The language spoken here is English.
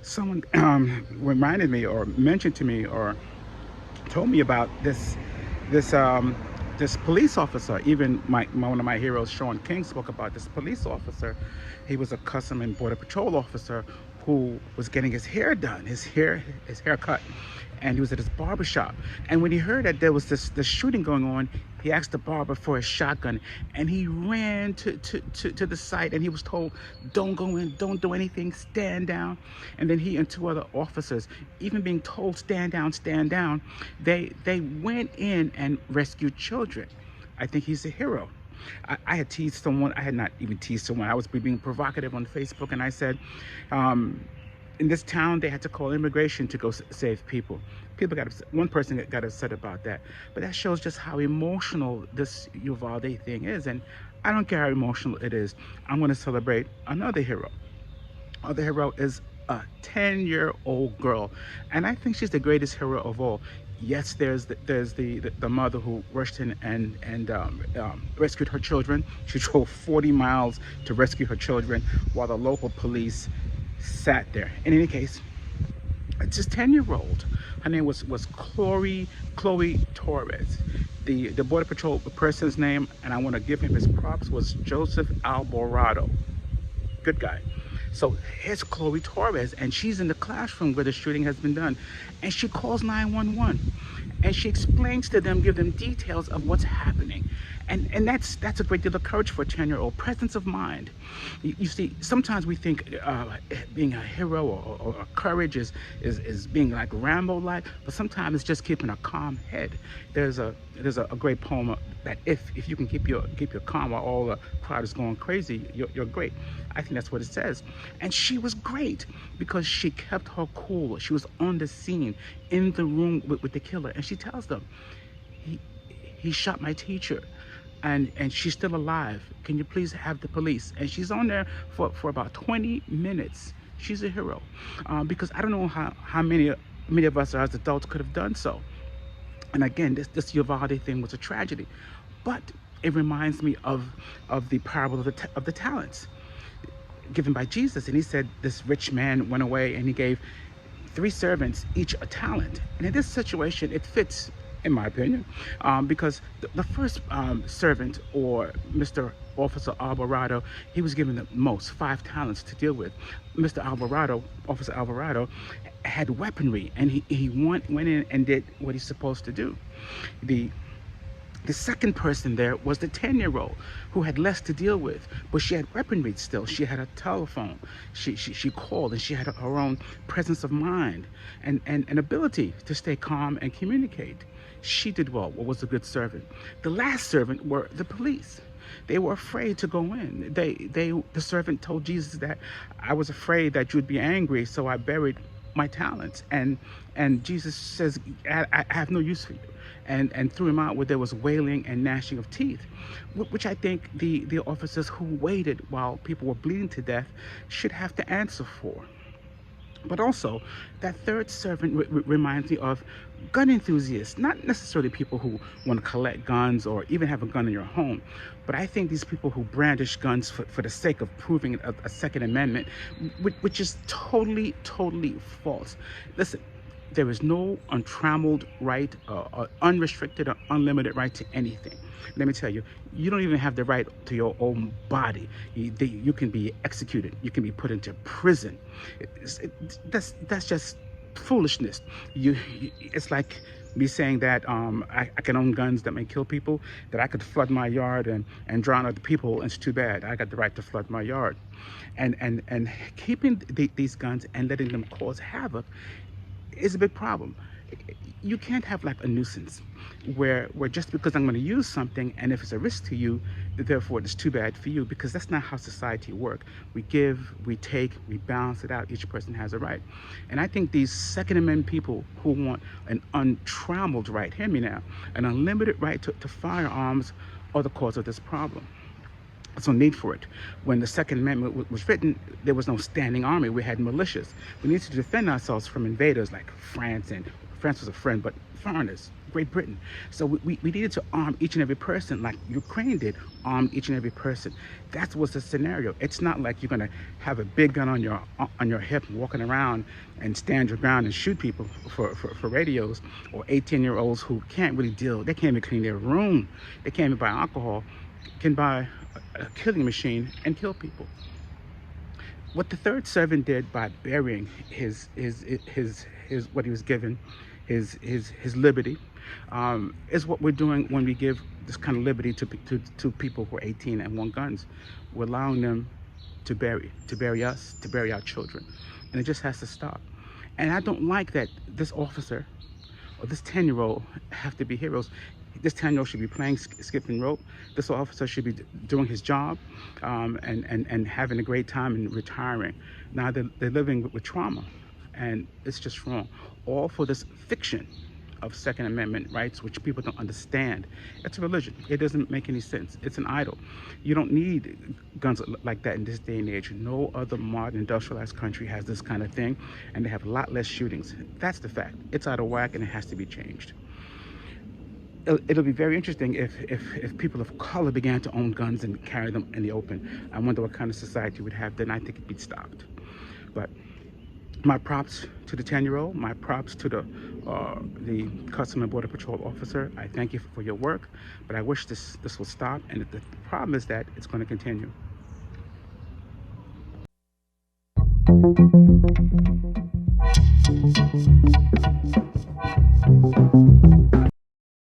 Someone reminded me or mentioned to me or told me about this this police officer. Even one of my heroes, Sean King, spoke about this police officer. He was a Custom and Border Patrol officer who was getting his hair done, his hair cut, and he was at his barber shop. And when he heard that there was this shooting going on, he asked the barber for a shotgun, and he ran to the site, and he was told, "Don't go in, don't do anything, stand down." And then he and two other officers, even being told, stand down, they went in and rescued children. I think he's a hero. I had teased someone. I had not even teased someone. I was being provocative on Facebook, and I said, in this town, they had to call immigration to go save people. People got upset. One person got upset about that, but that shows just how emotional this Uvalde thing is. And I don't care how emotional it is. I'm going to celebrate another hero. Other hero is a 10-year-old girl, and I think she's the greatest hero of all. Yes, there's the mother who rushed in and rescued her children. She drove 40 miles to rescue her children while the local police sat there. In any case, it's this 10-year-old. Her name was Chloe Torres. The Border Patrol person's name, and I want to give him his props, was Joseph Alvarado. Good guy. So here's Chloe Torres, and she's in the classroom where the shooting has been done, and she calls 911, and she explains to them, give them details of what's happening, and that's a great deal of courage for a 10-year-old. Presence of mind. You see, sometimes we think being a hero or courage is being like Rambo-like, but sometimes it's just keeping a calm head. There's a great poem that if you can keep your calm while all the crowd is going crazy, you're great. I think that's what it says. And she was great because she kept her cool. She was on the scene, in the room with the killer, and she tells them, he shot my teacher, and she's still alive. Can you please have the police? And she's on there for about 20 minutes. She's a hero, because I don't know how many of us as adults could have done so. And again, this Uvalde thing was a tragedy, but it reminds me of the parable of the talents given by Jesus. And he said this rich man went away and he gave three servants each a talent. And in this situation, it fits, in my opinion, because the first servant, or Mr. Officer Alvarado, he was given the most, 5 talents to deal with. Officer Alvarado, had weaponry, and he went in and did what he's supposed to do. The second person there was the 10-year-old, who had less to deal with, but she had weaponry still. She had a telephone. She called, and she had her own presence of mind and ability to stay calm and communicate. She did well. What was a good servant? The last servant were the police. They were afraid to go in. The servant told Jesus that, I was afraid that you'd be angry, so I buried my talents. And Jesus says, I have no use for you. And threw him out where there was wailing and gnashing of teeth, which I think the officers who waited while people were bleeding to death should have to answer for. But also, that third servant reminds me of gun enthusiasts, not necessarily people who want to collect guns or even have a gun in your home, but I think these people who brandish guns for the sake of proving a Second Amendment, which is totally false. Listen, there is no untrammeled right, unrestricted or unlimited right to anything. Let me tell you, you don't even have the right to your own body. You can be executed. You can be put into prison. That's just foolishness. It's like me saying that I can own guns that may kill people, that I could flood my yard and drown other people, and it's too bad. I got the right to flood my yard. And keeping these guns and letting them cause havoc is a big problem. You can't have like a nuisance where just because I'm going to use something, and if it's a risk to you, therefore it's too bad for you, because that's not how society works. We give, we take, we balance it out. Each person has a right. And I think these Second Amendment people who want an untrammeled right, hear me now, an unlimited right to firearms, are the cause of this problem. There's no need for it. When the Second Amendment was written, there was no standing army. We had militias. We need to defend ourselves from invaders like France and France was a friend, but foreigners, Great Britain. So we needed to arm each and every person like Ukraine did, arm each and every person. That was the scenario. It's not like you're gonna have a big gun on your hip, walking around and stand your ground and shoot people for radios, or 18-year-olds who can't really deal. They can't even clean their room. They can't even buy alcohol. Can buy a killing machine and kill people. What the third servant did by burying his what he was given, his liberty, is what we're doing when we give this kind of liberty to people who are 18 and want guns. We're allowing them to bury us, to bury our children, and it just has to stop. And I don't like that this officer or this 10-year-old have to be heroes. This 10-year-old should be playing skipping rope. This officer should be doing his job, and having a great time and retiring. Now they're living with trauma, and it's just wrong. All for this fiction of Second Amendment rights, which people don't understand. It's a religion. It doesn't make any sense. It's an idol. You don't need guns like that in this day and age. No other modern industrialized country has this kind of thing, and they have a lot less shootings. That's the fact. It's out of whack, and it has to be changed. It'll be very interesting if people of color began to own guns and carry them in the open. I wonder what kind of society we'd have then. I think it'd be stopped. But my props to the 10-year-old. My props to the Customs and Border Patrol officer. I thank you for your work, but I wish this will stop. And the problem is that it's going to continue.